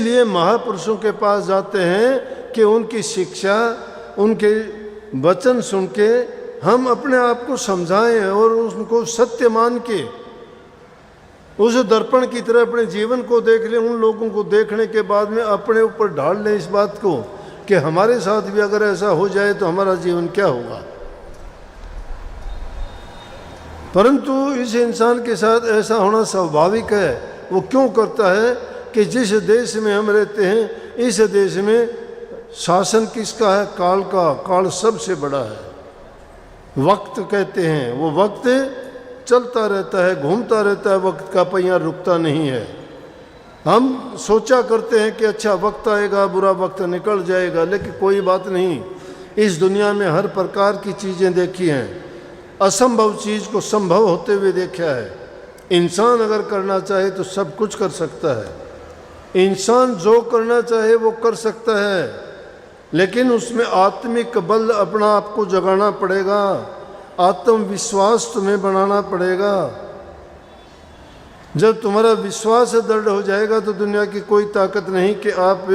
इसलिए महापुरुषों के पास जाते हैं कि उनकी शिक्षा, उनके वचन सुन के हम अपने आप को समझाएं और उनको सत्य मान के उस दर्पण की तरह अपने जीवन को देख लें। उन लोगों को देखने के बाद में अपने ऊपर ढाल लें इस बात को कि हमारे साथ भी अगर ऐसा हो जाए तो हमारा जीवन क्या होगा। परंतु इस इंसान के साथ ऐसा होना स्वाभाविक है। वो क्यों करता है कि जिस देश में हम रहते हैं, इस देश में शासन किसका है? काल का। काल सबसे बड़ा है। वक्त कहते हैं, वो वक्त चलता रहता है, घूमता रहता है, वक्त का पहिया रुकता नहीं है। हम सोचा करते हैं कि अच्छा वक्त आएगा, बुरा वक्त निकल जाएगा, लेकिन कोई बात नहीं। इस दुनिया में हर प्रकार की चीज़ें देखी हैं, असंभव चीज़ को संभव होते हुए देखा है। इंसान अगर करना चाहे तो सब कुछ कर सकता है। इंसान जो करना चाहे वो कर सकता है, लेकिन उसमें आत्मिक बल अपना आप को जगाना पड़ेगा, आत्मविश्वास तुम्हें बनाना पड़ेगा। जब तुम्हारा विश्वास दृढ़ हो जाएगा तो दुनिया की कोई ताकत नहीं कि आप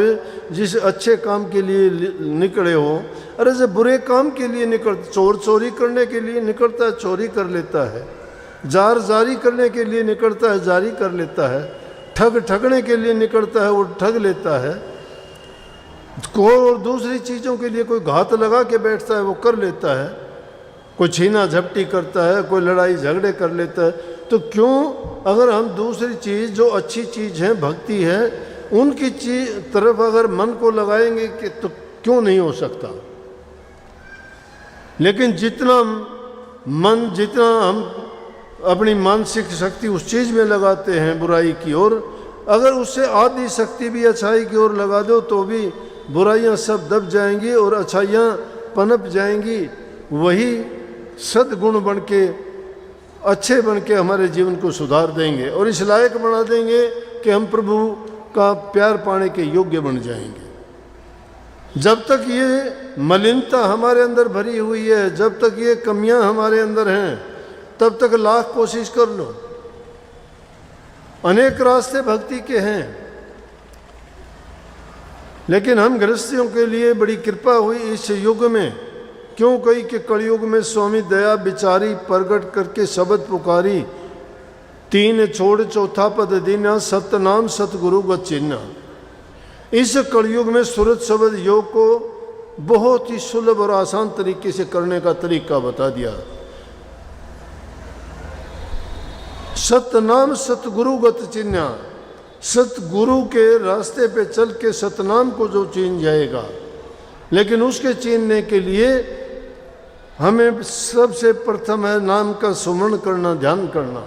जिस अच्छे काम के लिए निकले हो, अरे जब बुरे काम के लिए चोर चोरी करने के लिए निकलता है, चोरी कर लेता है। जार जारी करने के लिए निकलता है, जारी कर लेता है। ठग ठगने के लिए निकलता है, वो ठग लेता है। कोई और दूसरी चीज़ों के लिए कोई घात लगा के बैठता है, वो कर लेता है। कोई छीना झपटी करता है, कोई लड़ाई झगड़े कर लेता है। तो क्यों, अगर हम दूसरी चीज़ जो अच्छी चीज़ है, भक्ति है, उनकी चीज तरफ अगर मन को लगाएंगे कि तो क्यों नहीं हो सकता। लेकिन जितना हम अपनी मानसिक शक्ति उस चीज़ में लगाते हैं बुराई की ओर, अगर उससे आधी शक्ति भी अच्छाई की ओर लगा दो तो भी बुराइयां सब दब जाएंगी और अच्छाइयां पनप जाएंगी। वही सद्गुण बन के, अच्छे बन के हमारे जीवन को सुधार देंगे और इस लायक बना देंगे कि हम प्रभु का प्यार पाने के योग्य बन जाएंगे। जब तक ये मलिनता हमारे अंदर भरी हुई है, जब तक ये कमियां हमारे अंदर हैं, तब तक लाख कोशिश कर लो। अनेक रास्ते भक्ति के हैं, लेकिन हम गृहस्थियों के लिए बड़ी कृपा हुई इस युग में। क्यों कही कि कलयुग में स्वामी दया बिचारी प्रगट करके शब्द पुकारी, तीन छोड़ चौथा पद दीना, सतनाम सतगुरु व चिन्ह। इस कलयुग में सूरत शब्द योग को बहुत ही सुलभ और आसान तरीके से करने का तरीका बता दिया। सतनाम सतगुरु गत चिन्ह, सतगुरु के रास्ते पे चल के सतनाम को जो चीन जाएगा, लेकिन उसके चीनने के लिए हमें सबसे प्रथम है नाम का सुमरण करना, ध्यान करना,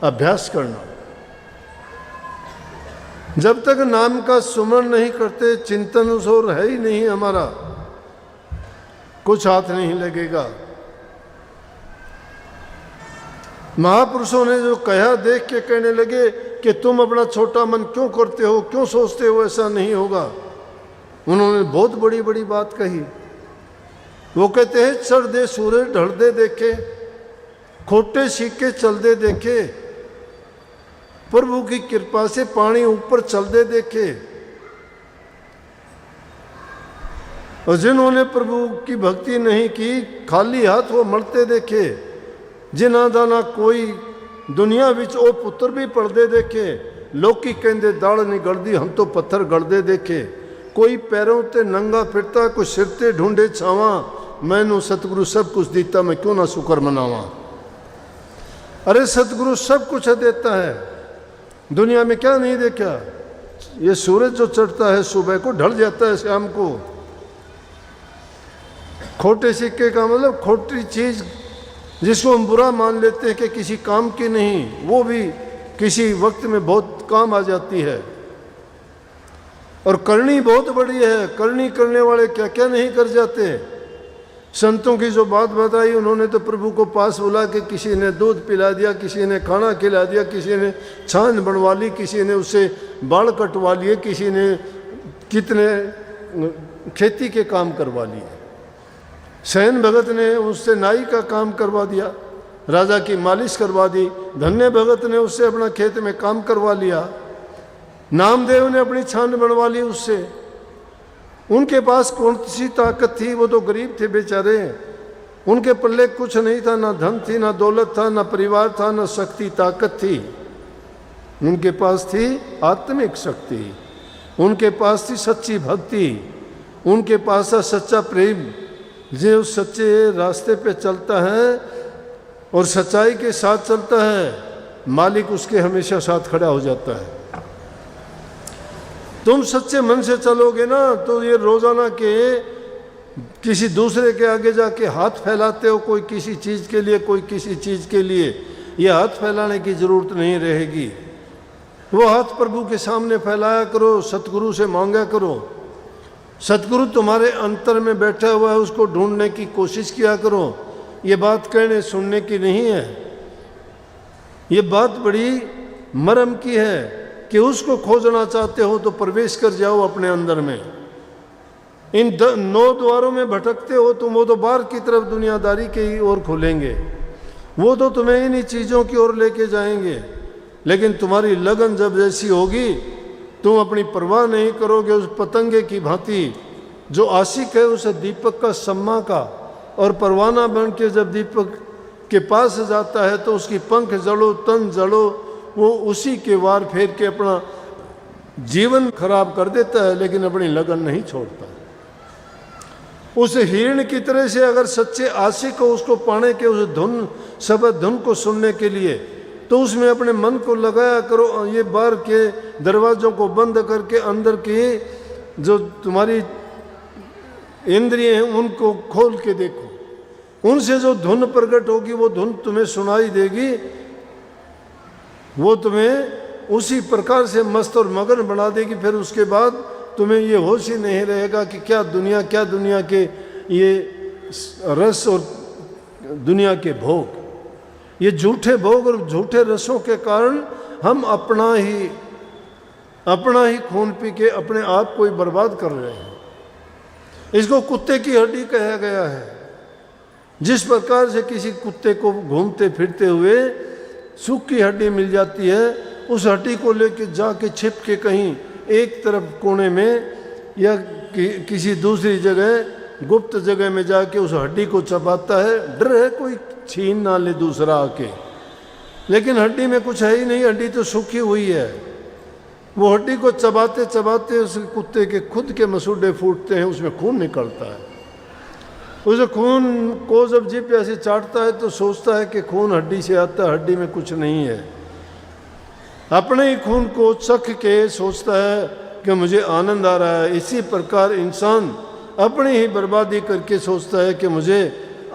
अभ्यास करना। जब तक नाम का सुमरण नहीं करते, चिंतन उस ओर है ही नहीं हमारा, कुछ हाथ नहीं लगेगा। महापुरुषों ने जो कहा देख के कहने लगे कि तुम अपना छोटा मन क्यों करते हो, क्यों सोचते हो ऐसा नहीं होगा। उन्होंने बहुत बड़ी बड़ी बात कही। वो कहते हैं चढ़ दे सूरज ढल दे देखे, खोटे सिक्के चल दे देखे, प्रभु की कृपा से पानी ऊपर चल दे देखे। और जिन्होंने प्रभु की भक्ति नहीं की, खाली हाथ वो मरते देखे। जिन्हां दा ना कोई दुनिया विच ओ पुत्र भी पढ़दे देखे। लोकी कहंदे दाल नहीं गलदी, हम तो पत्थर गलदे देखे। कोई पैरों ते नंगा फिरता, कोई सिर ते ढूंढे छावा, मैनू सतगुरु सब कुछ देता, मैं क्यों ना शुक्र मनावा। अरे सतगुरु सब कुछ देता है, दुनिया में क्या नहीं देखा। ये सूरज जो चढ़ता है सुबह को, ढल जाता है शाम को। खोटे सिक्के का मतलब खोटी चीज जिसको हम बुरा मान लेते हैं कि किसी काम की नहीं, वो भी किसी वक्त में बहुत काम आ जाती है। और करनी बहुत बड़ी है, करनी करने वाले क्या क्या नहीं कर जाते। संतों की जो बात बताई, उन्होंने तो प्रभु को पास बुला के किसी ने दूध पिला दिया, किसी ने खाना खिला दिया, किसी ने छान बनवा ली, किसी ने उससे बाल कटवा लिए, किसी ने कितने खेती के काम करवा लिए। सैन भगत ने उससे नाई का काम करवा दिया, राजा की मालिश करवा दी। धन्य भगत ने उससे अपना खेत में काम करवा लिया। नामदेव ने अपनी छान बनवा ली उससे। उनके पास कौन सी ताकत थी, वो तो गरीब थे बेचारे, उनके पल्ले कुछ नहीं था, ना धन थी, ना दौलत था, ना परिवार था, ना शक्ति ताकत थी। उनके पास थी आत्मिक शक्ति, उनके पास थी सच्ची भक्ति, उनके पास था सच्चा प्रेम। जो सच्चे रास्ते पे चलता है और सच्चाई के साथ चलता है, मालिक उसके हमेशा साथ खड़ा हो जाता है। तुम सच्चे मन से चलोगे ना, तो ये रोजाना के किसी दूसरे के आगे जाके हाथ फैलाते हो, कोई किसी चीज़ के लिए, कोई किसी चीज़ के लिए, ये हाथ फैलाने की ज़रूरत नहीं रहेगी। वो हाथ प्रभु के सामने फैलाया करो, सतगुरु से मांगा करो। सतगुरु तुम्हारे अंतर में बैठा हुआ है, उसको ढूंढने की कोशिश किया करो। ये बात कहने सुनने की नहीं है, ये बात बड़ी मर्म की है कि उसको खोजना चाहते हो तो प्रवेश कर जाओ अपने अंदर में। इन 9 द्वारों में भटकते हो तुम, वो तो बाहर की तरफ दुनियादारी के ही ओर खुलेंगे, वो तो तुम्हें इन्हीं चीज़ों की ओर लेके जाएंगे। लेकिन तुम्हारी लगन जब जैसी होगी, तुम अपनी परवाह नहीं करोगे। उस पतंगे की भांति जो आशिक है उसे दीपक का सम्मा का, और परवाना बन के जब दीपक के पास जाता है तो उसकी पंख जड़ो तन जड़ो, वो उसी के वार फेर के अपना जीवन खराब कर देता है, लेकिन अपनी लगन नहीं छोड़ता। उस हिरण की तरह से अगर सच्चे आशिक हो, उसको पाने के, उस धुन शब्द धुन को सुनने के लिए, तो उसमें अपने मन को लगाया करो। ये बाहर के दरवाज़ों को बंद करके अंदर की जो तुम्हारी इंद्रियां हैं उनको खोल के देखो। उनसे जो धुन प्रकट होगी वो धुन तुम्हें सुनाई देगी, वो तुम्हें उसी प्रकार से मस्त और मगन बना देगी। फिर उसके बाद तुम्हें ये होश ही नहीं रहेगा कि क्या दुनिया के ये रस और दुनिया के भोग, ये झूठे भोग और झूठे रसों के कारण हम अपना ही खून पी के अपने आप को ही बर्बाद कर रहे हैं। इसको कुत्ते की हड्डी कहा गया है। जिस प्रकार से किसी कुत्ते को घूमते फिरते हुए सूखी हड्डी मिल जाती है, उस हड्डी को लेके जाके छिप के कहीं एक तरफ कोने में या किसी दूसरी जगह गुप्त जगह में जाके उस हड्डी को चबाता है। डर है कोई छीन ना ले दूसरा आके, लेकिन हड्डी में कुछ है ही नहीं, हड्डी तो सूखी हुई है। वो हड्डी को चबाते चबाते उस कुत्ते के खुद के मसूड़े फूटते हैं, उसमें खून निकलता है। उस खून को जब जीभ ऐसे चाटता है तो सोचता है कि खून हड्डी से आता है, हड्डी में कुछ नहीं है। अपने ही खून को चख के सोचता है कि मुझे आनंद आ रहा है। इसी प्रकार इंसान अपनी ही बर्बादी करके सोचता है कि मुझे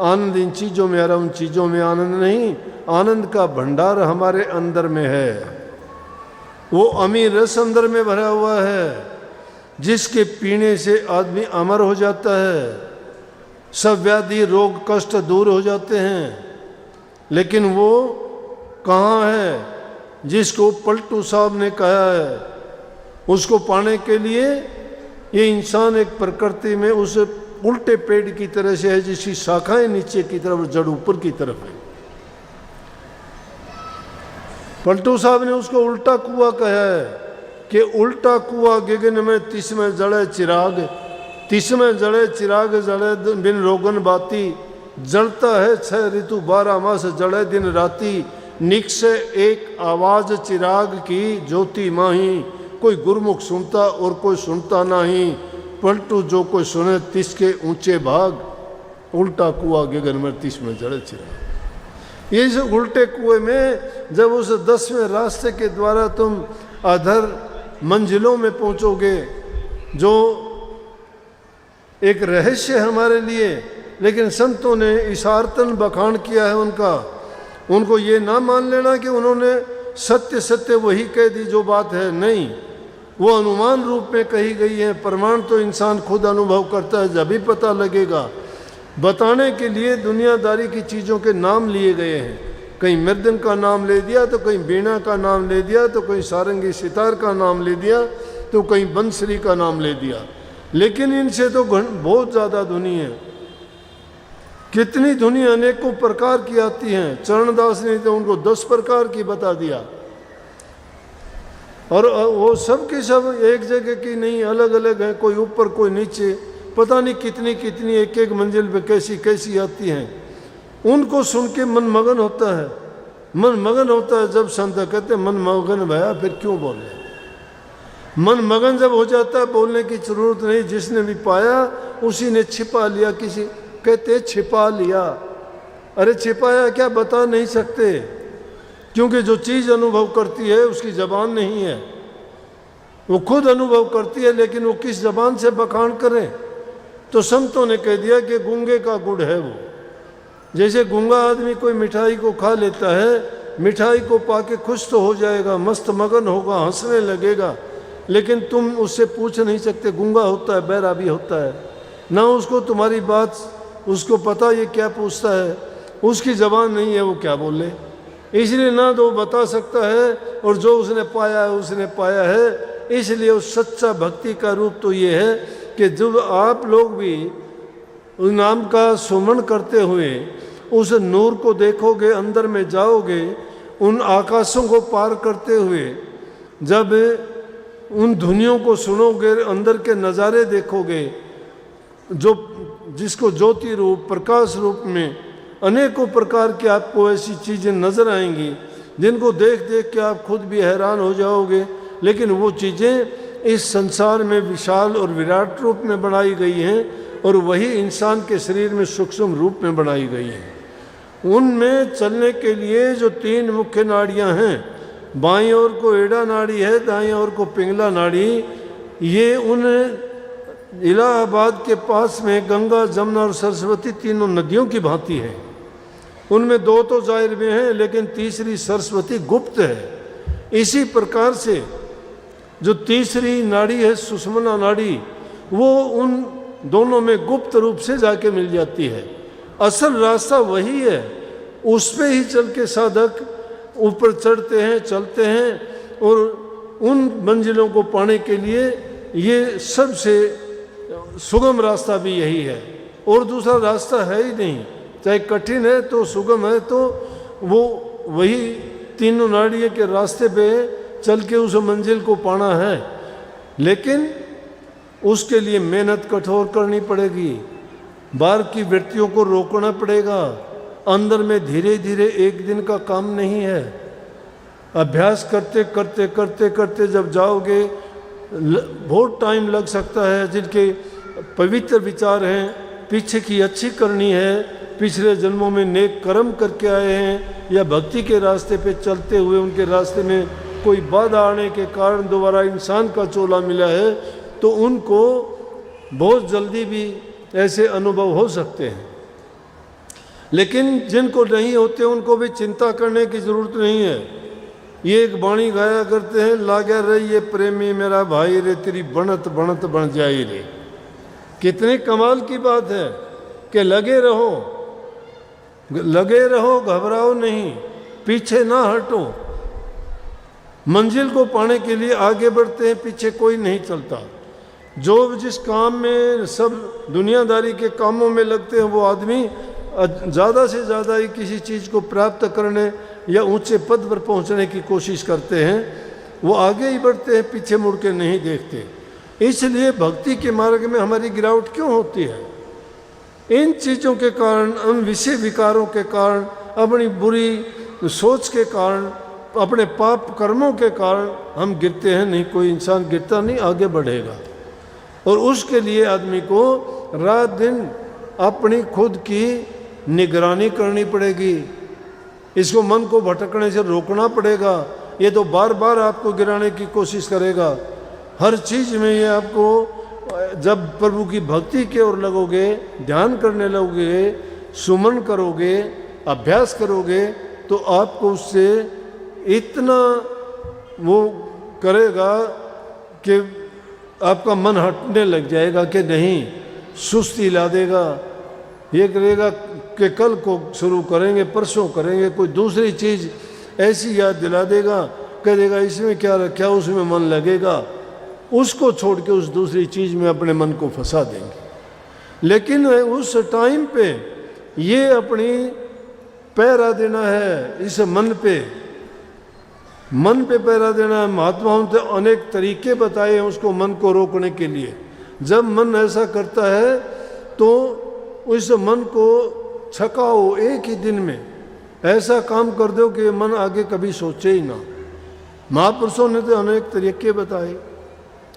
आनंद इन चीज़ों में आ रहा, उन चीज़ों में आनंद नहीं। आनंद का भंडार हमारे अंदर में है, वो अमीर रस अंदर में भरा हुआ है, जिसके पीने से आदमी अमर हो जाता है, सब व्याधि रोग कष्ट दूर हो जाते हैं। लेकिन वो कहाँ है जिसको पलटू साहब ने कहा है? उसको पाने के लिए ये इंसान एक प्रकृति में उस उल्टे पेड़ की तरह से है, जिसकी शाखाएं नीचे की तरफ, जड़ ऊपर की तरफ है। पलटू साहब ने उसको उल्टा कुआं कहा है कि उल्टा कुआं गगन में तिसमें जड़े चिराग, तिसमें जड़े चिराग जड़े बिन रोगन बाती, जलता है 6 ऋतु 12 मास जड़े दिन राती, निकसे एक आवाज चिराग की ज्योति माही, कोई गुरमुख सुनता और कोई सुनता नहीं, पलटू जो कोई सुने तिसके ऊंचे भाग, उल्टा कुआं गगन में तिसमें जड़े चिराग। ये जो उल्टे कुएं में जब उस 10वें रास्ते के द्वारा तुम अधर मंजिलों में पहुंचोगे, जो एक रहस्य है हमारे लिए, लेकिन संतों ने इशारतन बखान किया है उनका। उनको ये ना मान लेना कि उन्होंने सत्य सत्य वही कह दी जो बात है, नहीं, वो अनुमान रूप में कही गई है। प्रमाण तो इंसान खुद अनुभव करता है, जब भी पता लगेगा। बताने के लिए दुनियादारी की चीज़ों के नाम लिए गए हैं, कहीं मृदंग का नाम ले दिया तो कहीं बीणा का नाम ले दिया, तो कहीं सारंगी सितार का नाम ले दिया, तो कहीं बंसरी का नाम ले दिया। लेकिन इनसे तो बहुत ज़्यादा धुनी है, कितनी धुनी अनेकों प्रकार की आती हैं। चरणदास ने तो उनको 10 प्रकार की बता दिया। और वो सब के सब एक जगह की नहीं, अलग अलग हैं, कोई ऊपर कोई नीचे, पता नहीं कितनी कितनी एक एक मंजिल पे कैसी कैसी आती हैं। उनको सुन के मन मगन होता है, मन मगन होता है। जब संत कहते मन मगन भया फिर क्यों बोले। मन मगन जब हो जाता है बोलने की जरूरत नहीं, जिसने भी पाया उसी ने छिपा लिया। किसी कहते छिपा लिया, अरे छिपाया क्या, बता नहीं सकते, क्योंकि जो चीज़ अनुभव करती है उसकी जबान नहीं है, वो खुद अनुभव करती है, लेकिन वो किस जबान से बखान करे। तो संतों ने कह दिया कि गूंगे का गुड़ है वो। जैसे गूंगा आदमी कोई मिठाई को खा लेता है, मिठाई को पाके खुश तो हो जाएगा, मस्त मगन होगा, हंसने लगेगा, लेकिन तुम उससे पूछ नहीं सकते, गूंगा होता है, बहरा भी होता है, ना उसको तुम्हारी बात उसको पता ये क्या पूछता है, उसकी जबान नहीं है, वो क्या बोले। इसलिए ना तो बता सकता है, और जो उसने पाया है उसने पाया है। इसलिए उस सच्चा भक्ति का रूप तो ये है कि जब आप लोग भी उस नाम का सुमन करते हुए उस नूर को देखोगे, अंदर में जाओगे, उन आकाशों को पार करते हुए जब उन ध्वनियों को सुनोगे, अंदर के नज़ारे देखोगे, जो जिसको ज्योति रूप प्रकाश रूप में अनेकों प्रकार की आपको ऐसी चीज़ें नज़र आएंगी जिनको देख देख के आप खुद भी हैरान हो जाओगे। लेकिन वो चीज़ें इस संसार में विशाल और विराट रूप में बनाई गई हैं, और वही इंसान के शरीर में सूक्ष्म रूप में बनाई गई हैं। उनमें चलने के लिए जो 3 मुख्य नाड़ियाँ हैं, बाईं ओर को एड़ा नाड़ी है, दाईं ओर को पिंगला नाड़ी, ये उन इलाहाबाद के पास में गंगा, जमुना और सरस्वती तीनों नदियों की भांति है। उनमें 2 तो जाहिर में हैं, लेकिन तीसरी सरस्वती गुप्त है। इसी प्रकार से जो तीसरी नाड़ी है सुषुम्ना नाड़ी, वो उन दोनों में गुप्त रूप से जाके मिल जाती है। असल रास्ता वही है, उस पे ही चल के साधक ऊपर चढ़ते हैं, चलते हैं, और उन मंजिलों को पाने के लिए ये सबसे सुगम रास्ता भी यही है, और दूसरा रास्ता है ही नहीं। चाहे कठिन है तो सुगम है तो वो वही तीनों नाड़ियों के रास्ते पे चल के उस मंजिल को पाना है। लेकिन उसके लिए मेहनत कठोर करनी पड़ेगी, बाहर की वृत्तियों को रोकना पड़ेगा, अंदर में धीरे धीरे एक दिन का काम नहीं है। अभ्यास करते करते करते करते जब जाओगे बहुत टाइम लग सकता है। जिनके पवित्र विचार हैं, पीछे की अच्छी करनी है, पिछले जन्मों में नेक कर्म करके आए हैं, या भक्ति के रास्ते पे चलते हुए उनके रास्ते में कोई बाधा आने के कारण दोबारा इंसान का चोला मिला है, तो उनको बहुत जल्दी भी ऐसे अनुभव हो सकते हैं। लेकिन जिनको नहीं होते उनको भी चिंता करने की ज़रूरत नहीं है। ये एक वाणी गाया करते हैं, लाग्या रहिए प्रेमी मेरा भाई रे, तेरी बनत बनत बन जाई रे। कितने कमाल की बात है कि लगे रहो, लगे रहो, घबराओ नहीं, पीछे ना हटो। मंजिल को पाने के लिए आगे बढ़ते हैं, पीछे कोई नहीं चलता। जो जिस काम में सब दुनियादारी के कामों में लगते हैं, वो आदमी ज़्यादा से ज़्यादा ही किसी चीज़ को प्राप्त करने या ऊंचे पद पर पहुंचने की कोशिश करते हैं, वो आगे ही बढ़ते हैं, पीछे मुड़ के नहीं देखते। इसलिए भक्ति के मार्ग में हमारी गिरावट क्यों होती है? इन चीज़ों के कारण, उन विषय विकारों के कारण, अपनी बुरी सोच के कारण, अपने पाप कर्मों के कारण हम गिरते हैं। नहीं, कोई इंसान गिरता नहीं, आगे बढ़ेगा। और उसके लिए आदमी को रात दिन अपनी खुद की निगरानी करनी पड़ेगी। इसको मन को भटकने से रोकना पड़ेगा। ये तो बार बार आपको गिराने की कोशिश करेगा। हर चीज़ में ये आपको, जब प्रभु की भक्ति की ओर लगोगे, ध्यान करने लगोगे, सुमन करोगे, अभ्यास करोगे, तो आपको उससे इतना वो करेगा कि आपका मन हटने लग जाएगा कि नहीं, सुस्ती ला देगा। ये करेगा कि कल को शुरू करेंगे, परसों करेंगे, कोई दूसरी चीज़ ऐसी याद दिला देगा, कह देगा इसमें क्या रखा, उसमें मन लगेगा, उसको छोड़ के उस दूसरी चीज़ में अपने मन को फंसा देंगे। लेकिन उस टाइम पे ये अपनी पहरा देना है इस मन पे मन पे पहरा देना है। महात्माओं ने अनेक तरीके बताए हैं उसको मन को रोकने के लिए। जब मन ऐसा करता है तो उस मन को छकाओ, एक ही दिन में ऐसा काम कर दो कि मन आगे कभी सोचे ही ना। महापुरुषों ने तो अनेक तरीके बताए,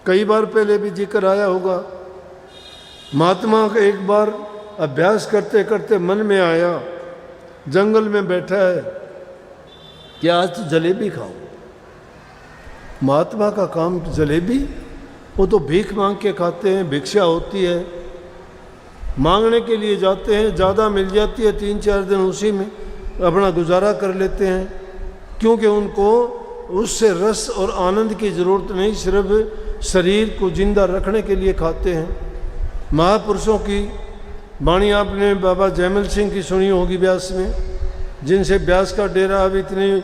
कई बार पहले भी जिक्र आया होगा। महात्मा का एक बार अभ्यास करते करते मन में आया, जंगल में बैठा है कि आज तो जलेबी खाओ। महात्मा का काम जलेबी, वो तो भीख मांग के खाते हैं, भिक्षा होती है, मांगने के लिए जाते हैं, ज़्यादा मिल जाती है, 3-4 दिन उसी में अपना गुजारा कर लेते हैं, क्योंकि उनको उससे रस और आनंद की ज़रूरत नहीं, सिर्फ शरीर को जिंदा रखने के लिए खाते हैं। महापुरुषों की वाणी आपने बाबा जयमल सिंह की सुनी होगी ब्यास में, जिनसे ब्यास का डेरा अब इतनी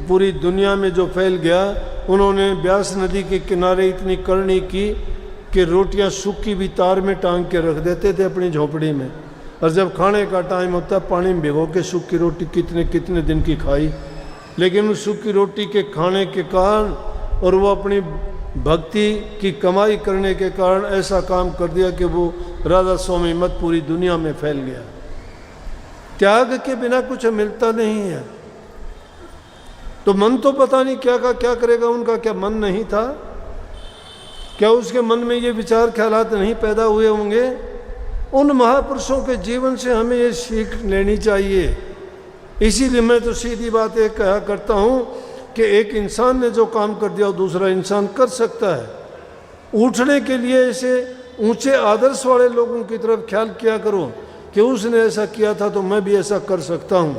पूरी दुनिया में जो फैल गया। उन्होंने ब्यास नदी के किनारे इतनी करनी की कि रोटियां सूखी भी तार में टांग के रख देते थे अपनी झोपड़ी में, और जब खाने का टाइम होता पानी में भिगो के सूखी रोटी कितने कितने दिन की खाई। लेकिन उस सूखी रोटी के खाने के कारण और वो अपनी भक्ति की कमाई करने के कारण ऐसा काम कर दिया कि वो राधा स्वामी मत पूरी दुनिया में फैल गया। त्याग के बिना कुछ मिलता नहीं है। तो मन तो पता नहीं क्या का क्या करेगा, उनका क्या मन नहीं था? क्या उसके मन में ये विचार ख्यालात नहीं पैदा हुए होंगे? उन महापुरुषों के जीवन से हमें ये सीख लेनी चाहिए। इसीलिए मैं तो सीधी बात एक कहा करता हूँ कि एक इंसान ने जो काम कर दिया वो दूसरा इंसान कर सकता है। उठने के लिए ऐसे ऊंचे आदर्श वाले लोगों की तरफ ख्याल किया करो कि उसने ऐसा किया था तो मैं भी ऐसा कर सकता हूँ।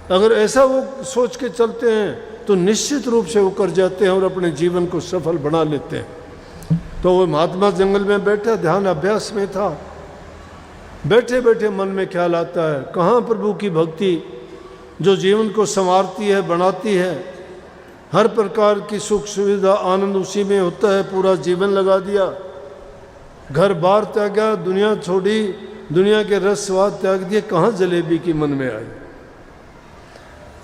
अगर ऐसा वो सोच के चलते हैं तो निश्चित रूप से वो कर जाते हैं और अपने जीवन को सफल बना लेते हैं। तो वो महात्मा जंगल में बैठा, ध्यान अभ्यास में था, बैठे बैठे मन में ख्याल आता है कहाँ प्रभु की भक्ति जो जीवन को संवारती है, बनाती है, हर प्रकार की सुख सुविधा आनंद उसी में होता है। पूरा जीवन लगा दिया, घर बार त्यागा, दुनिया छोड़ी, दुनिया के रस स्वाद त्याग दिए, कहाँ जलेबी की मन में आई?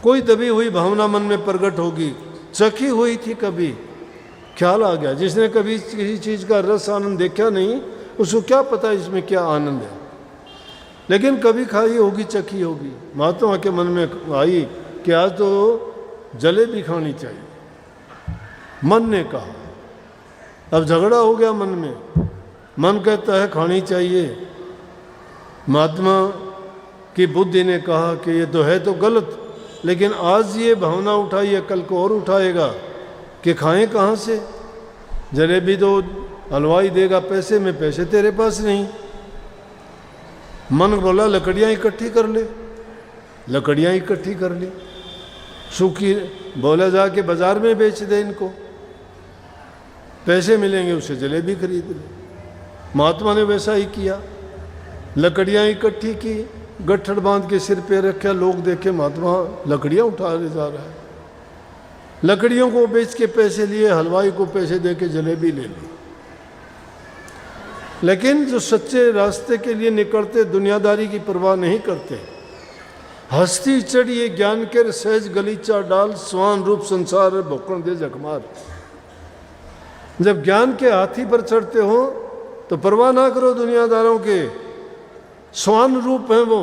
कोई दबी हुई भावना मन में प्रकट होगी, चखी हुई थी, कभी ख्याल आ गया। जिसने कभी किसी चीज़ का रस आनंद देखा नहीं उसको क्या पता इसमें क्या आनंद है, लेकिन कभी खाई होगी, चखी होगी। महात्मा के मन में आई कि आज तो जलेबी खानी चाहिए। मन ने कहा, अब झगड़ा हो गया मन में। मन कहता है खानी चाहिए, महात्मा की बुद्धि ने कहा कि ये तो है तो गलत, लेकिन आज ये भावना उठाई है, कल को और उठाएगा कि खाएं कहाँ से? जलेबी तो हलवाई देगा पैसे में, पैसे तेरे पास नहीं। मन बोला लकड़ियाँ इकट्ठी कर ले, लकड़ियाँ इकट्ठी कर ली, सूखी बोला जाके बाजार में बेच दे इनको, पैसे मिलेंगे, उससे जलेबी खरीद ले। महात्मा ने वैसा ही किया, लकड़ियाँ इकट्ठी की, गट्ठड़ बांध के सिर पे रखा। लोग देखे महात्मा लकड़ियाँ उठा ले जा रहा है, लकड़ियों को बेच के पैसे लिए, हलवाई को पैसे दे के जलेबी ले ली। लेकिन जो सच्चे रास्ते के लिए निकलते, दुनियादारी की परवाह नहीं करते, हस्ती चढ़िए ज्ञान के सहज गलीचा डाल, स्वान रूप संसार भोकण दे जखमार। जब ज्ञान के हाथी पर चढ़ते हो तो परवाह ना करो दुनियादारों के, स्वान रूप हैं वो,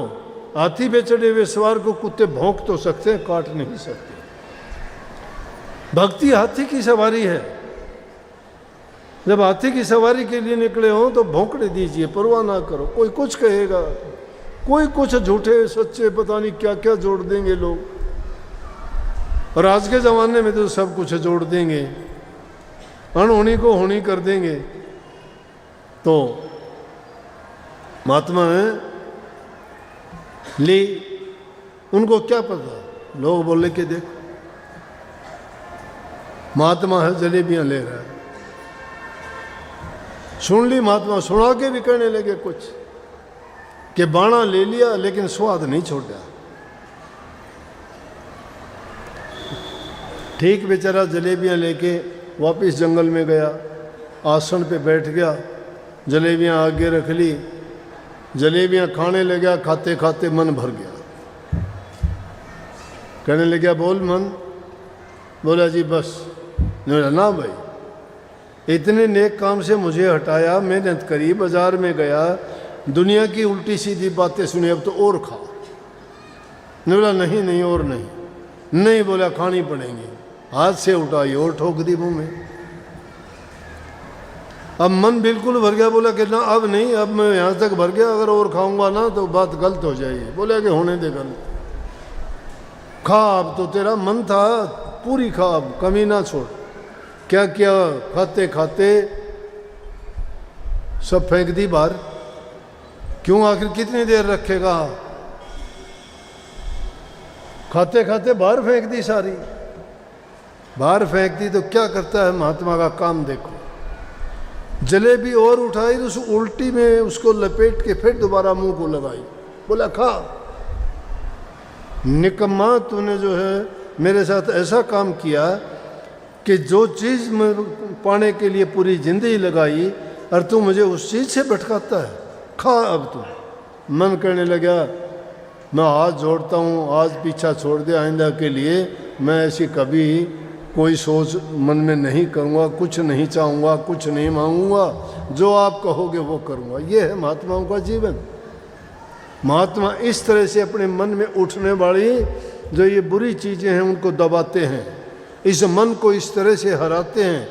हाथी पे चढ़े हुए सवार को कुत्ते भौंक तो सकते हैं, काट नहीं सकते। भक्ति हाथी की सवारी है। जब हाथी की सवारी के लिए निकले हो तो भौंकने दीजिए, परवाह ना करो। कोई कुछ कहेगा, कोई कुछ, झूठे सच्चे पता नहीं क्या क्या जोड़ देंगे लोग, और आज के ज़माने में तो सब कुछ जोड़ देंगे, अनहोनी को होनी कर देंगे। तो महात्मा ने ली, उनको क्या पता, लोग बोले कि देखो महात्मा है जलेबियां ले रहा है। सुन ली महात्मा, सुना के भी कहने लगे कुछ कि बाणा ले लिया लेकिन स्वाद नहीं छोड़ा। ठीक बेचारा जलेबियां लेके वापस जंगल में गया, आसन पे बैठ गया, जलेबियां आगे रख ली, जलेबियां खाने लगा। खाते खाते मन भर गया, कहने लगा बोल मन बोला जी बस। बोला ना भाई, इतने नेक काम से मुझे हटाया, मेहनत करी, बाजार में गया, दुनिया की उल्टी सीधी बातें सुनी, अब तो और खा। बोला नहीं नहीं और नहीं। नहीं बोला खानी पड़ेंगी। हाथ से उठाई और ठोक दी मुंह में। अब मन बिल्कुल भर गया। बोला कि ना अब नहीं, अब मैं यहाँ तक भर गया, अगर और खाऊंगा ना तो बात गलत हो जाएगी। बोला कि होने दे गलत, खा, अब तो तेरा मन था, पूरी खा, अब कमी ना छोड़। क्या किया, खाते खाते सब फेंक दी बाहर। क्यों, आखिर कितनी देर रखेगा? खाते खाते बाहर फेंक दी सारी। बाहर फेंक दी तो क्या करता है महात्मा का काम देखो। जलेबी और उठाई तो उस उल्टी में उसको लपेट के फिर दोबारा मुंह को लगाई। बोला खा। निकम्मा, तूने जो है मेरे साथ ऐसा काम किया कि जो चीज़ मैं पाने के लिए पूरी जिंदगी लगाई और तू मुझे उस चीज़ से भटकाता है। खा अब तू। मन करने लगा, मैं हाथ जोड़ता हूँ, आज पीछा छोड़ दे, आइंदा के लिए मैं ऐसी कभी कोई सोच मन में नहीं करूँगा, कुछ नहीं चाहूँगा, कुछ नहीं मांगूंगा, जो आप कहोगे वो करूँगा। ये है महात्माओं का जीवन। महात्मा इस तरह से अपने मन में उठने वाली जो ये बुरी चीज़ें हैं उनको दबाते हैं, इस मन को इस तरह से हराते हैं।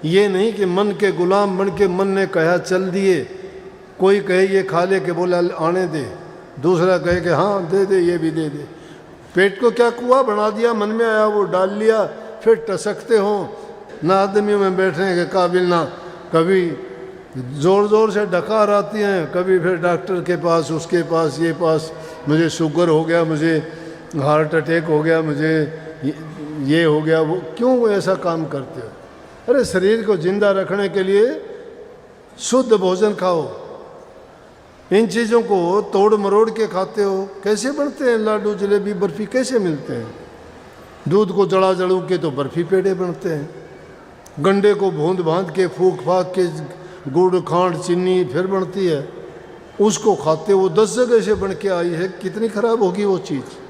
ये नहीं कि मन के गुलाम बन के मन ने कहा चल दिए, कोई कहे ये खा ले के बोला आने दे, दूसरा कहे कि हाँ दे दे, ये भी दे दे। पेट को क्या कुआं बना दिया, मन में आया वो डाल लिया, फिर टसकते हो, ना आदमियों में बैठने के काबिल, ना कभी ज़ोर ज़ोर से डकार आती हैं, कभी फिर डॉक्टर के पास, उसके पास, ये पास, मुझे शुगर हो गया, मुझे हार्ट अटैक हो गया, मुझे ये हो गया, वो। क्यों वो ऐसा काम करते हो? अरे शरीर को जिंदा रखने के लिए शुद्ध भोजन खाओ। इन चीज़ों को तोड़ मरोड़ के खाते हो। कैसे बनते हैं लाडू, जलेबी, बर्फ़ी कैसे मिलते हैं? दूध को जड़ा जड़ू के तो बर्फ़ी पेड़े बनते हैं, गंडे को भूंद भांद के फूक फाक के गुड़ खांड चीनी फिर बनती है, उसको खाते हो। 10 जगह से बन के आई है, कितनी खराब होगी वो चीज़।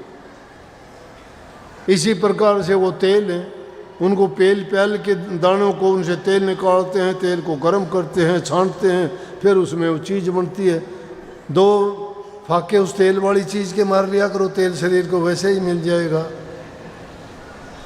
इसी प्रकार से वो तेल है, उनको प्याल के दानों को उनसे तेल निकालते हैं, तेल को गर्म करते हैं, छांटते हैं, फिर उसमें वो चीज़ बनती है। 2 फाके उस तेल वाली चीज़ के मार लिया करो, तेल शरीर को वैसे ही मिल जाएगा।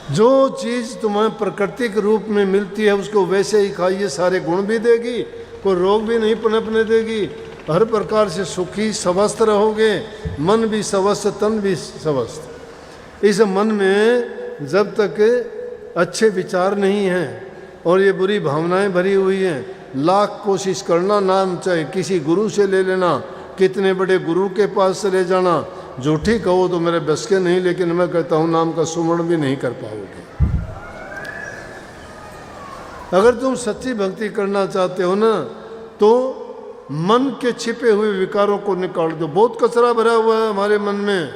जो चीज़ तुम्हें प्राकृतिक रूप में मिलती है उसको वैसे ही खाइए, सारे गुण भी देगी, कोई रोग भी नहीं पनपने देगी, हर प्रकार से सुखी स्वस्थ रहोगे, मन भी स्वस्थ, तन भी स्वस्थ। इस मन में जब तक अच्छे विचार नहीं हैं और ये बुरी भावनाएं भरी हुई हैं, लाख कोशिश करना, नाम चाहे किसी गुरु से ले लेना, कितने बड़े गुरु के पास चले जाना, झूठी कहो तो मेरे बस के नहीं, लेकिन मैं कहता हूँ नाम का सुमरण भी नहीं कर पाओगे। अगर तुम सच्ची भक्ति करना चाहते हो ना, तो मन के छिपे हुए विकारों को निकाल दो। बहुत कचरा भरा हुआ है हमारे मन में,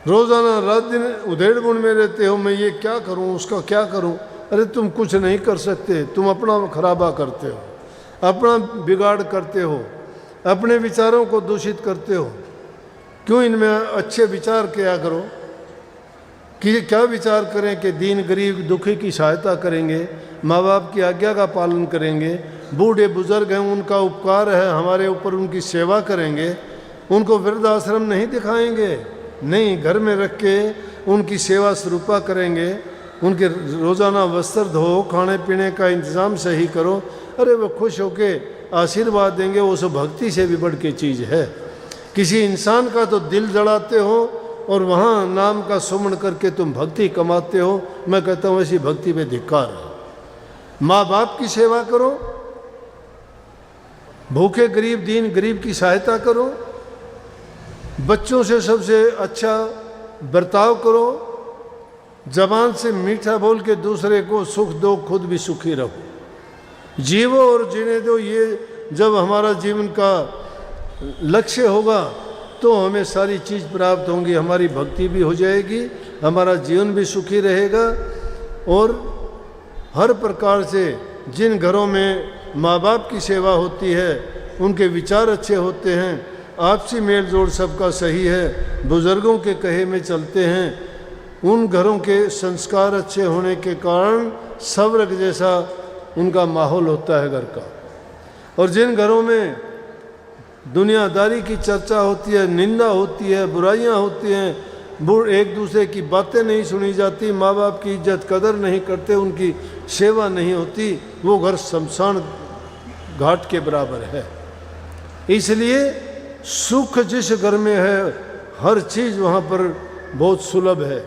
रोजाना रात दिन उधेड़ बुन में रहते हो, मैं ये क्या करूं, उसका क्या करूं। अरे तुम कुछ नहीं कर सकते, तुम अपना खराबा करते हो, अपना बिगाड़ करते हो, अपने विचारों को दूषित करते हो। क्यों इनमें अच्छे विचार किया करो कि क्या विचार करें कि दीन गरीब दुखी की सहायता करेंगे, माँ बाप की आज्ञा का पालन करेंगे, बूढ़े बुजुर्ग हैं उनका उपकार है हमारे ऊपर, उनकी सेवा करेंगे, उनको वृद्धाश्रम नहीं दिखाएंगे, नहीं घर में रख के उनकी सेवा स्वरूपा करेंगे, उनके रोज़ाना वस्त्र धो, खाने पीने का इंतज़ाम सही करो। अरे वो खुश होके आशीर्वाद देंगे, वो सब भक्ति से भी बढ़ के चीज़ है। किसी इंसान का तो दिल जलाते हो और वहाँ नाम का सुमन करके तुम भक्ति कमाते हो। मैं कहता हूँ ऐसी भक्ति पे धिक्कार है। माँ बाप की सेवा करो, भूखे गरीब दीन गरीब की सहायता करो, बच्चों से सबसे अच्छा बर्ताव करो, जबान से मीठा बोल के दूसरे को सुख दो, खुद भी सुखी रहो, जीवो और जीने दो। ये जब हमारा जीवन का लक्ष्य होगा तो हमें सारी चीज़ प्राप्त होंगी, हमारी भक्ति भी हो जाएगी, हमारा जीवन भी सुखी रहेगा। और हर प्रकार से जिन घरों में माँ बाप की सेवा होती है उनके विचार अच्छे होते हैं, आपसी मेल जोड़ सबका सही है, बुज़ुर्गों के कहे में चलते हैं, उन घरों के संस्कार अच्छे होने के कारण स्वर्ग जैसा उनका माहौल होता है घर का। और जिन घरों में दुनियादारी की चर्चा होती है, निंदा होती है, बुराइयां होती हैं, एक दूसरे की बातें नहीं सुनी जाती, माँ बाप की इज्जत कदर नहीं करते, उनकी सेवा नहीं होती, वो घर शमशान घाट के बराबर है। इसलिए सुख जिस घर में है, हर चीज़ वहाँ पर बहुत सुलभ है,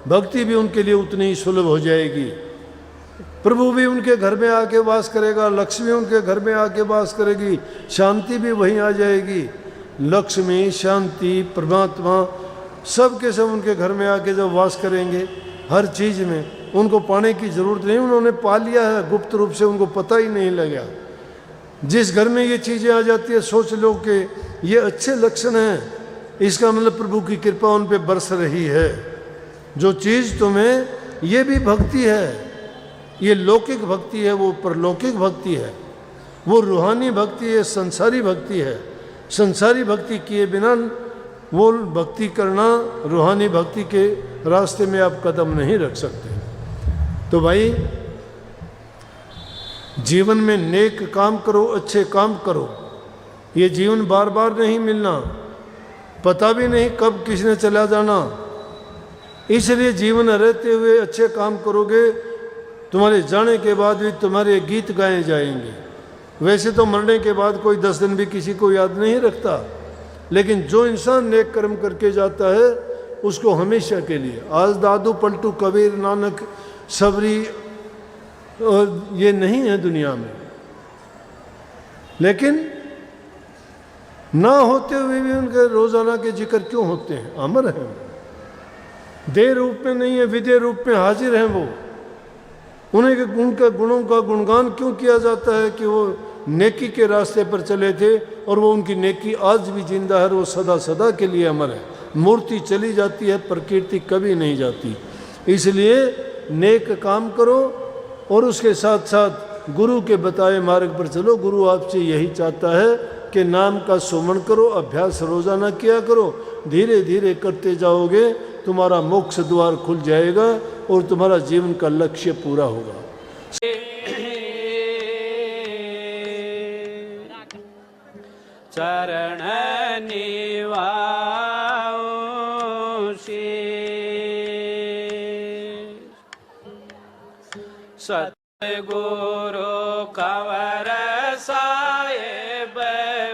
भक्ति भी उनके लिए उतनी ही सुलभ हो जाएगी, प्रभु भी उनके घर में आके वास करेगा, लक्ष्मी उनके घर में आके वास करेगी, शांति भी वहीं आ जाएगी। लक्ष्मी, शांति, परमात्मा सब के सब उनके घर में आके जब वास करेंगे, हर चीज़ में उनको पाने की ज़रूरत नहीं, उन्होंने पा लिया है गुप्त रूप से, उनको पता ही नहीं लगा। जिस घर में ये चीज़ें आ जाती है, सोच लो कि ये अच्छे लक्षण हैं, इसका मतलब प्रभु की कृपा उन पे बरस रही है। जो चीज़ तुम्हें, ये भी भक्ति है, ये लौकिक भक्ति है, वो परलौकिक भक्ति है, वो रूहानी भक्ति है, संसारी भक्ति है। संसारी भक्ति किए बिना वो भक्ति करना, रूहानी भक्ति के रास्ते में आप कदम नहीं रख सकते। तो भाई जीवन में नेक काम करो, अच्छे काम करो। ये जीवन बार बार नहीं मिलना, पता भी नहीं कब किसने चला जाना, इसलिए जीवन रहते हुए अच्छे काम करोगे, तुम्हारे जाने के बाद भी तुम्हारे गीत गाए जाएंगे। वैसे तो मरने के बाद कोई 10 दिन भी किसी को याद नहीं रखता, लेकिन जो इंसान नेक कर्म करके जाता है उसको हमेशा के लिए, आज दादू पलटू कबीर नानक सबरी और ये नहीं है दुनिया में, लेकिन ना होते हुए भी उनके रोजाना के जिक्र क्यों होते हैं? अमर हैं, देह रूप में नहीं है, विदेह रूप में हाजिर हैं वो। उन्हें उनके गुणों का गुणगान क्यों किया जाता है कि वो नेकी के रास्ते पर चले थे और वो उनकी नेकी आज भी जिंदा है, वो सदा सदा के लिए अमर है। मूर्ति चली जाती है, प्रकृति कभी नहीं जाती। इसलिए नेक काम करो और उसके साथ साथ गुरु के बताए मार्ग पर चलो। गुरु आपसे यही चाहता है कि नाम का सुमन करो, अभ्यास रोजाना किया करो, धीरे धीरे करते जाओगे, तुम्हारा मोक्ष द्वार खुल जाएगा और तुम्हारा जीवन का लक्ष्य पूरा होगा। चरण निवासी सतगुरु कंवर साहेब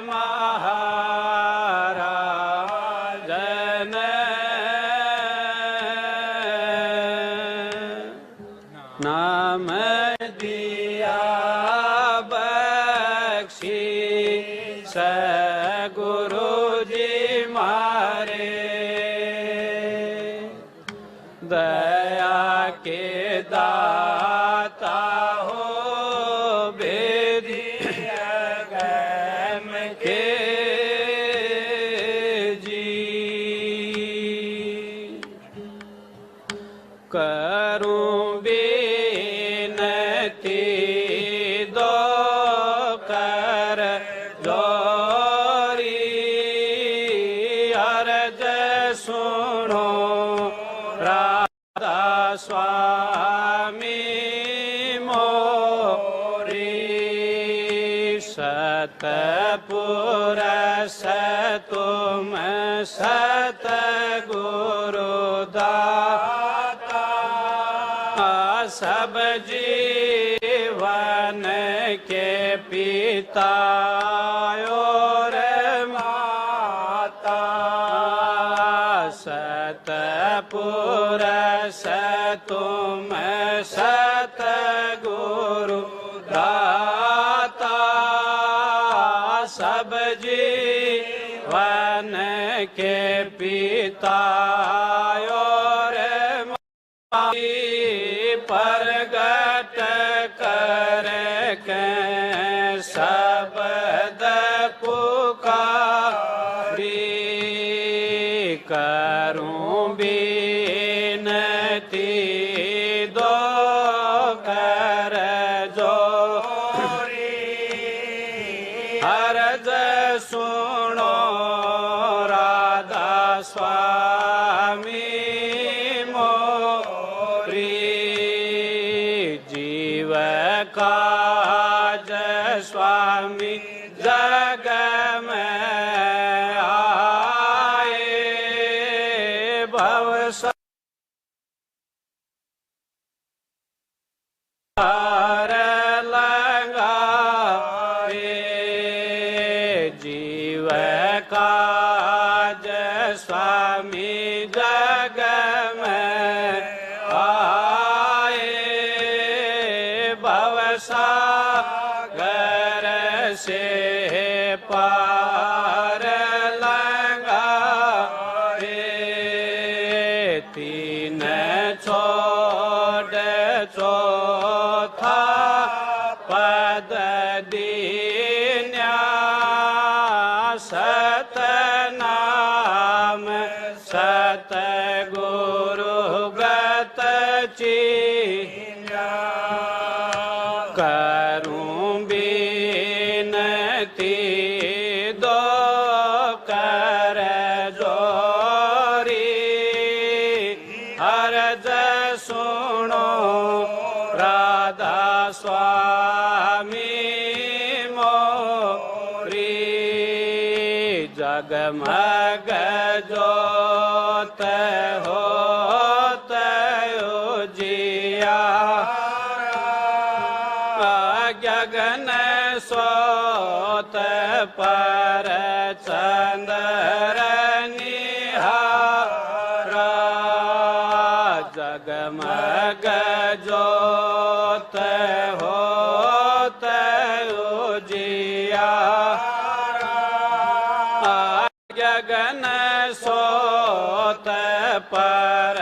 महाराजन नाम दिया बख्शी गुरु जी मारे, दया के दाता हो बेदिया गम के जी, करूं बेनती दो कर जोरी, अर्ज सुनो राधा स्वामी मोरी, सतपुरुष तुम सतगुरु दाता, सब जीवन के पिता और माता, सतपुरुष तुम सतगुरु दाता, सब जीवन के पिता और माता, प्रगट कर के शब्द पुकारी, करूं बेनती दो कर जोरी, अर्ज सुनो राधा स्वामी मोरी, स्वामी जग में आए भव सार लगाए जीव काज स्वामी जग में आए भव सागर से पार लगाए तीन छोड़ चौथा पद दीन्या सतनाम सतगुरु गत चीन्या करूं बिनती दो कर जोरी हरज सुनो राधा स्वामी मोरी जगमग जोत होत उजिया गगन सोत पर चंद्र निहारा जगमग जोत होत उजिया गगन सोत पर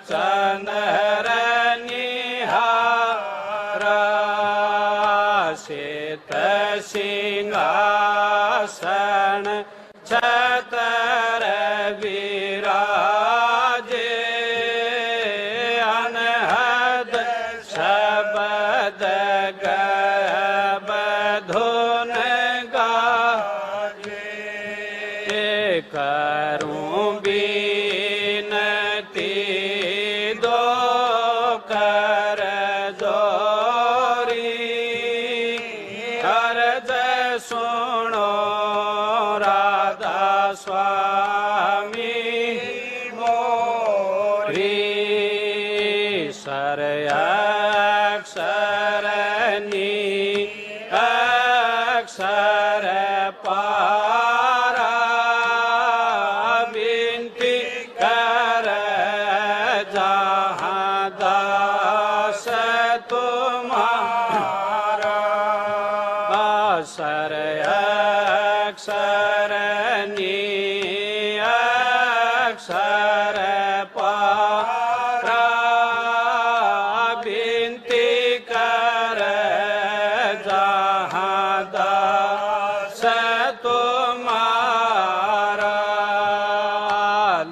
चंद्र निहारा शेत सिंहासन छतर विराजे अनहद शबद गब धुन गाजे करूं बिनती दो कर जोरी करज सुनो राधा स्वामी मोरी सर अक्षरनी अक्षर पारा बिनती कर जहाँ दास तुम्हारा सर अक्षरनी अक्षर पारा बिनती कर जहाँ दास तुम्हारा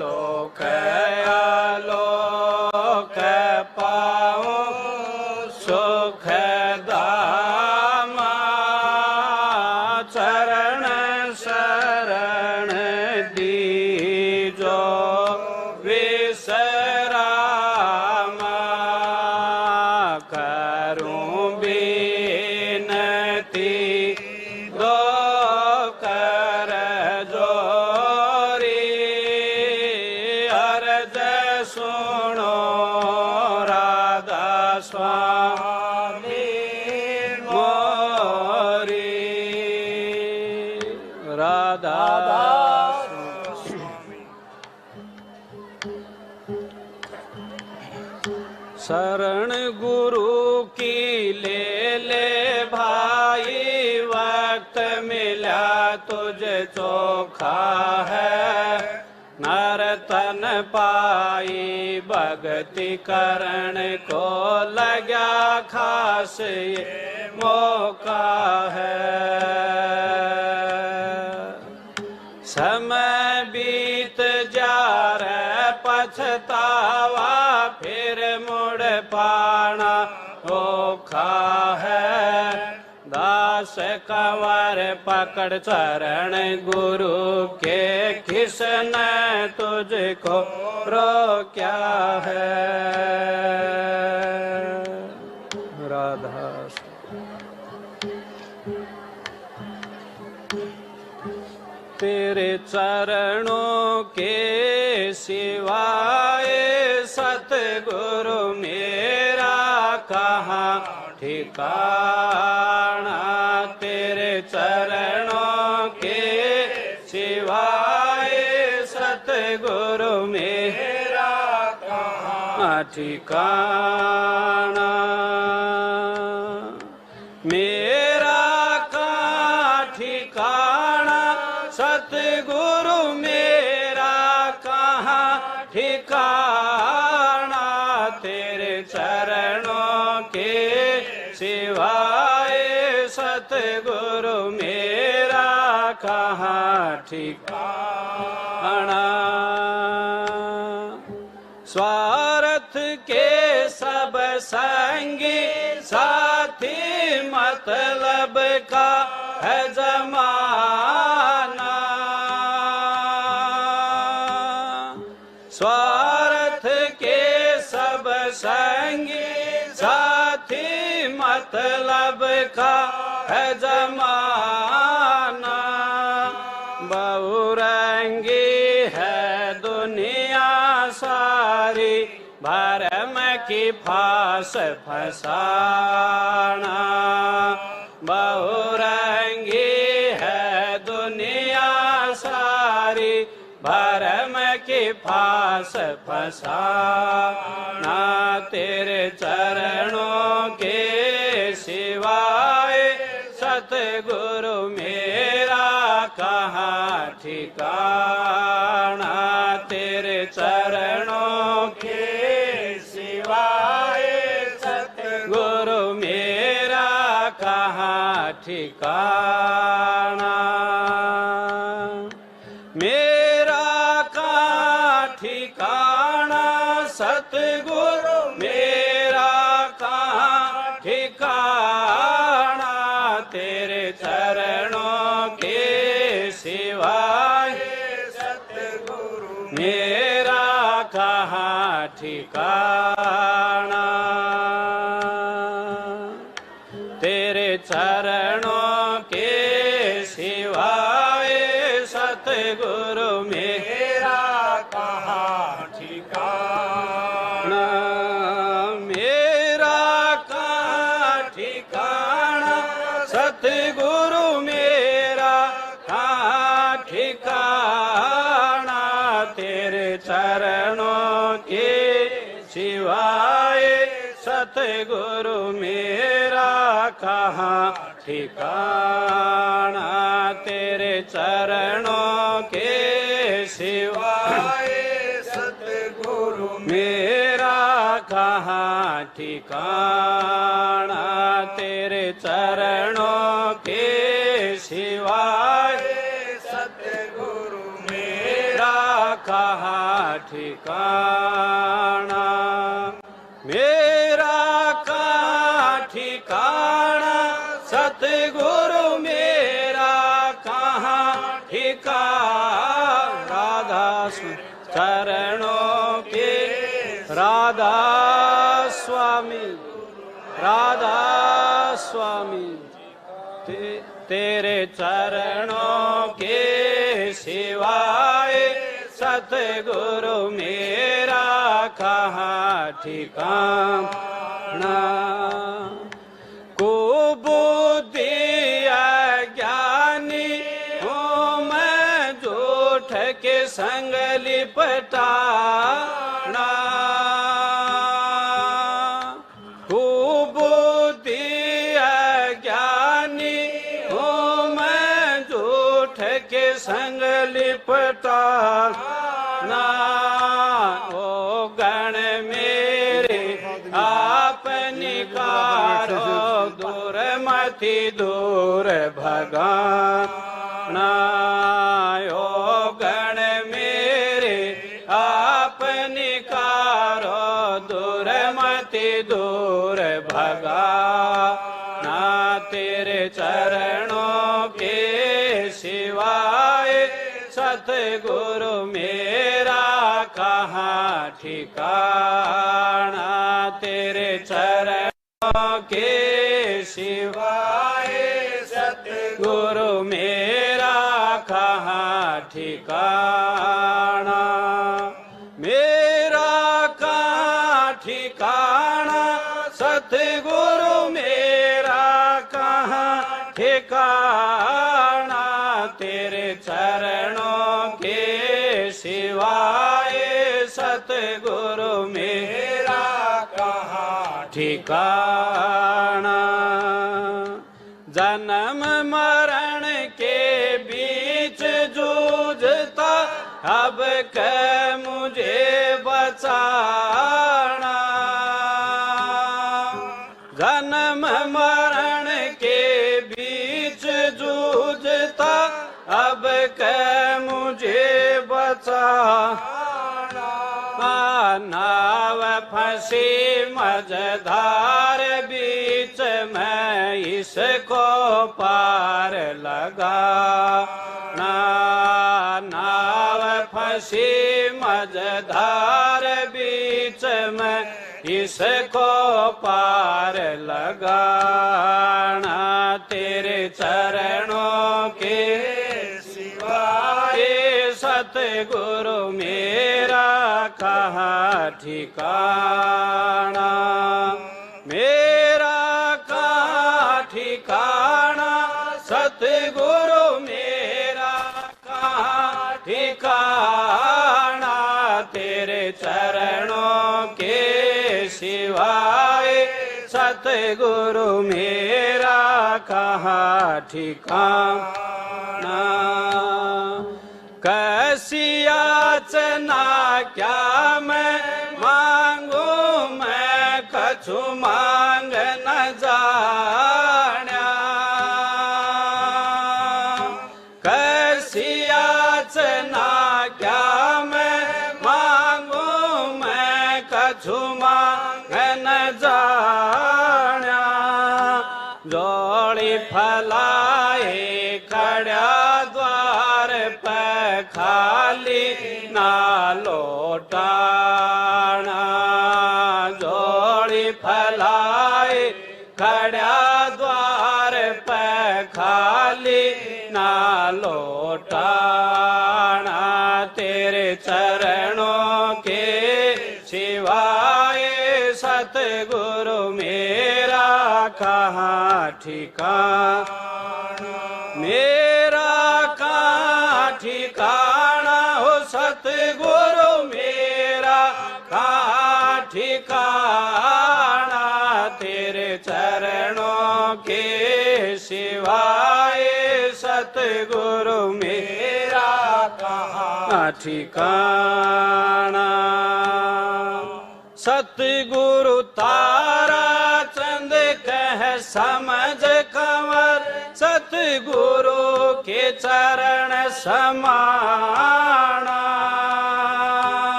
लोक आलोक पाओ सुख दामा चरण शरण दीजो विसरामा करूं बिनती दो कर जोरी अर्ज सुनो राधा स्वामी मोरी राधा शरण गुरु की ले भाई वक्त मिला तुझे चोखा है नरतन पाई भक्ति करण को लगा खास ये मौका है समय बीत जा रहा पछतावा फिर मुड़ पाना ओखा है दास कंवर पकड़ चरण गुरु के किसने तुझको रोक्या है राधा तेरे चरणों के सिवाय सतगुरु मेरा कहाँ ठिकाना। तेरे चरणों के सिवाय सतगुरु मेरा कहाँ ठिकाना। मेरा कहाँ ठिकाना सतगुरु मेरा कहाँ ठिकाना। तेरे चरणों के सिवाय सतगुरु मेरा कहाँ ठिकाना। स्वार्थ के सब संगी साथी मतलब का है जमाना। स्वार्थ के सब संगी साथी मतलब का है जमाना। बहुरंगी है दुनिया सारी भरम की फांस फसाना। बहुरंगी है दुनिया सारी भरम की फांस फसाना। तेरे चरणों के सिवाय सतगुरु मेरा कहाँ ठिकाना। तेरे चरणों के सिवाय सतगुरु मेरा कहाँ ठिकाना। मेरा कहाँ ठिकाना सतगुरु मेरा कहाँ ठिकाना। तेरे चरणों के सिवाय सतगुरु मेरा कहाँ ठिकाना। तेरे चरणों के सिवाय सतगुरु मेरा कहाँ ठिकाना। मेरा कहाँ ठिकाना सतगुरु मेरा कहाँ ठिकाना। तेरे चरणों के सिवाय सतगुरु मेरा कहाँ ठिकाना। तेरे चरणों के सिवाय सतगुरु मेरा कहाँ ठिकाना। तेरे चरणों के सिवाय सतगुरु मेरा कहाँ ठिकाना। मेरा कहाँ ठिकाना सतगुरु मेरा कहाँ ठिकाना। राधा चरणों के राधा स्वामी तेरे चरणों के सिवाय सतगुरु मेरा कहाँ ठिकाना। कुबुद्धि अज्ञानी हूँ मैं झूठ के संग लिपटाना। कुबुद्धि अज्ञानी हूँ मैं झूठ के संग लिपटाना। ओ गण मेरे आप निकारो दूर मति दूर भगाना। ओ गण मेरे आप निकारो दूर मति दूर भगाना। तेरे चरणों के सिवाय सतगुरु मेरा कहाँ ठिकाना। तेरे चरणों के सिवाय सतगुरु मेरा कहाँ ठिकाना, मेरा कहाँ ठिकाना, सतगुरु मेरा कहाँ ठिकाना, तेरे चरणों के सिवाय सतगुरु मेरा कहाँ ठिकाना। जन्म मरण के बीच जूझता, अब के मुझे बचाना, जन्म मरण के बीच जूझता, अब के मुझे बचाना। नाव फंसी मझधार बीच में, इसको पार लगाना, नाव फंसी मझधार बीच में, इसको पार लगाना, तेरे चरणों के सिवाय सतगुरु मेरा कहाँ ठिकाना, मेरा कहाँ ठिकाना, सतगुरु मेरा कहाँ ठिकाना, तेरे चरणों के सिवाय सतगुरु मेरा कहाँ ठिकाना। कैसी याचना क्या मैं मांगू, मैं कछु मांग न जाना, कैसी याचना क्या मैं मांगू, मैं कछु मांग न जाना, जोड़ी फलाए खड़ा द्वार पे, खाली ना लौटाना, जोड़ी फलाए खड़ा द्वार पे, खाली ना लौटाना, तेरे चरणों के सिवाय सतगुरु मेरा कहाँ ठिकाना, मेरा कहाँ ठिकाना, हो सतगुरु मेरा कहाँ ठिकाना, तेरे चरणों के सिवाय सतगुरु मेरा कहाँ ठिकाना। सतगुरु तारा चंद कह समझ कंवर, सतगुरु के चरण समाना,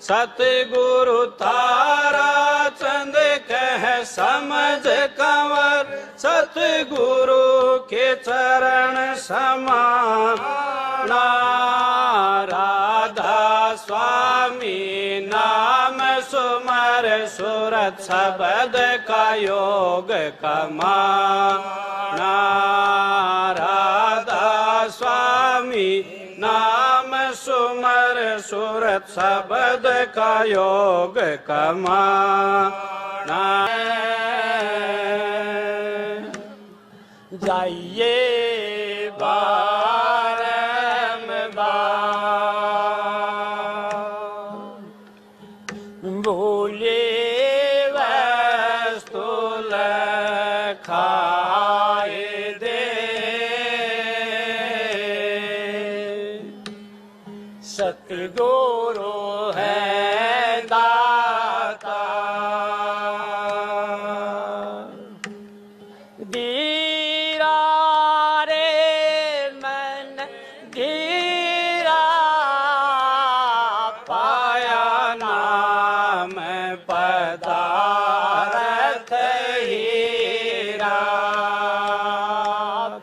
सतगुरु तारा चंद कह समझ कंवर, सतगुरु के चरण समाना, राधा स्वामी नाम सुमर, सूरत शब्द का योग कमाना, राधा स्वामी नाम सुमर, सूरत शब्द का योग कमाना। जाइए भूले वस्तुल खाए दे, सतगुरु है दाता, धीरा रे मन धीरा, पाया नाम पदारथ हीरा,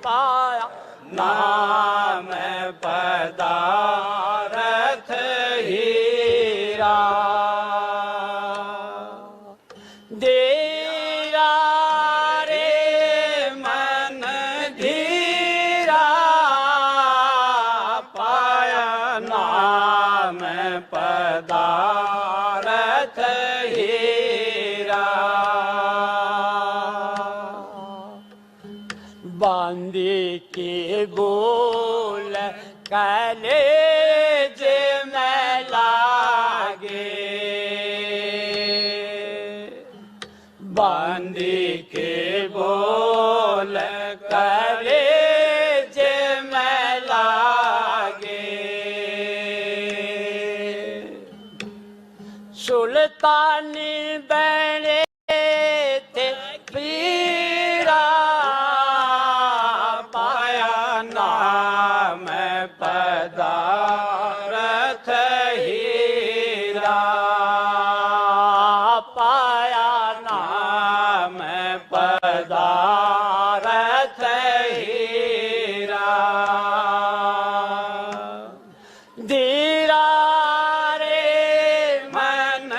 पाया नाम पदारथ हीरा, धीरा रे मन धीरा, बांदी की बोल कलेज में लागे, बांदी के बोल कलेज में लागे। सुल्तानी बने थे पीरा, पाया नाम पदारथ हीरा, पाया नाम पदारथ हीरा। धीरा रे मन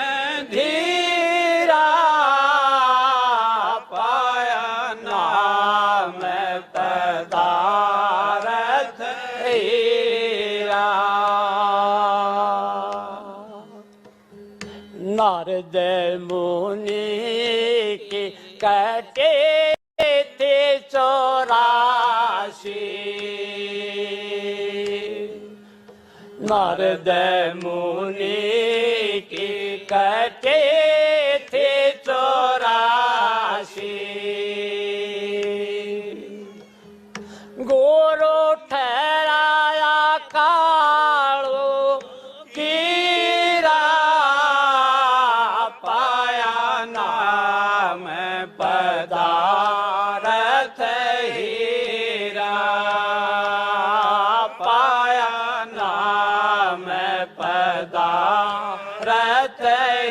धीरा, पाया नाम पदारथ हीरा। नारद मुनि की कटे थे 84, नारद मुनि की कटे थे 84। गोरो ठहराया कालो कीरा, पाया नाम पदारथ हीरा, पाया नाम पदारथ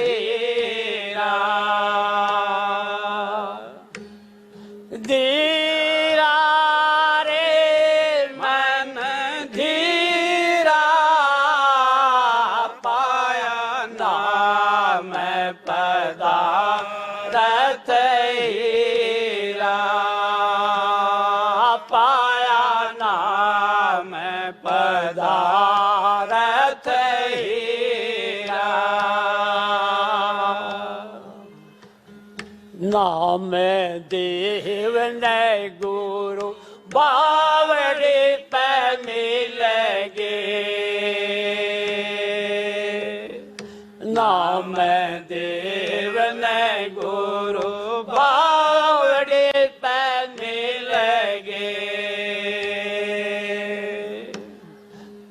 हीरा। धीरा रे मन धीरा, पाया नाम पदारथ हीरा, पाया नाम पदारथ हीरा। नाम देव ने गुरु बावड़े पे मिलेगे, नाम देव ने गुरु बावड़े पे मिलेगे।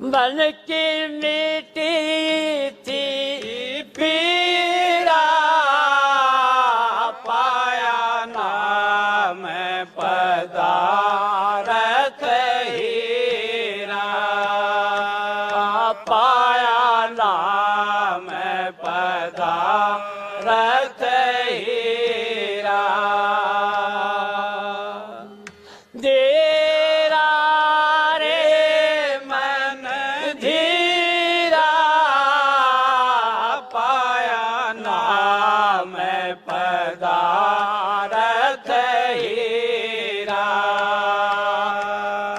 मन की मिट्टी थी पीरा, पाया नाम पदारथ हीरा, पाया नाम पदारथ हीरा। धीरा रे मन धीरा, पाया नाम पदारथ हीरा,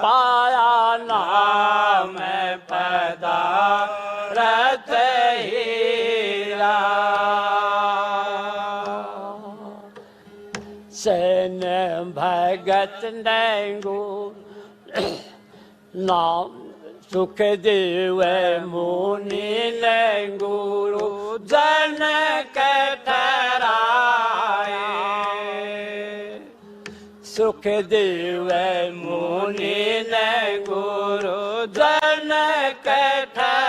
पाया नाम पदारथ हीरा। सेन भगत नेंगो नाम सुख देव मुनि ने गुरु जन के ठहराए, सुख देव मुनि ने गुरु जन के ठहराए।